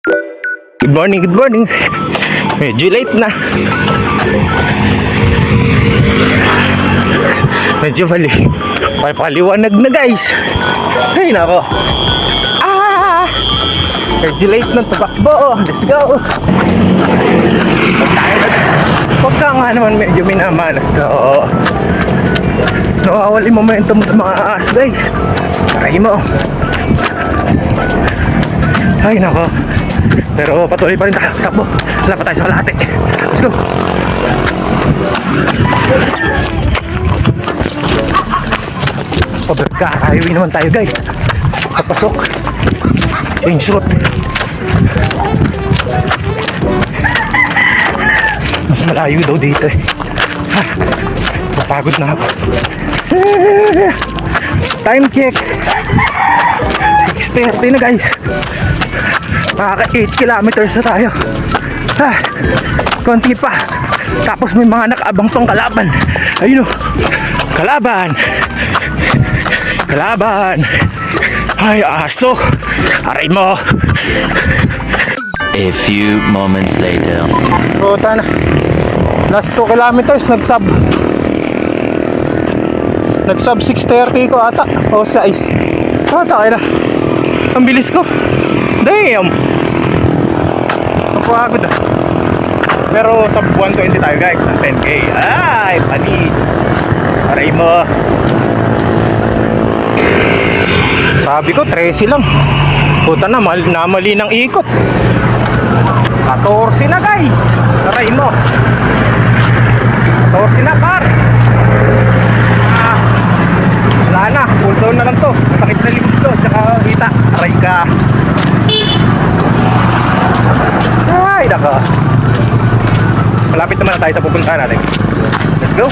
Good morning, good morning. Medyo late na. Medyo paliwanag na guys. Ay nako. Medyo late na tabakbo. Let's go. Pagka nga naman medyo minamalas ka. Nawawala yung momentum mo sa mga aas guys. Try mo. Ay nako. Pero patuloy pa rin tayo. Takbo. Wala pa tayo sa kalahati. Let's go. Pagka-highway naman tayo guys. Kapasok. Range road. Mas malayo daw dito eh. Mapagod na ako. Time check 6:30 na guys. Nakaka 8 kilometers na tayo. Konti pa. Tapos may mga nakaabang tong kalaban. Ayun o. Kalaban. Ay aso. Aray mo. A few moments later. Puta na. Last 2 kilometers nag-sub 6:30 ko ata. O 6. Ata kaya na. Ang bilis ko. Damn. Napagod ah. Pero sub 120 tayo guys ng 10k. Ay pani. Aray mo. Sabi ko 13 lang. Puta na, namali ng ikot. 14 na guys. Aray mo. 14 na par. Wala na, cool down na lang to. Sakit na likod ko, tsaka kita. Aray ka. Ay, naka. Malapit naman na tayo sa pupuntahan natin. Let's go.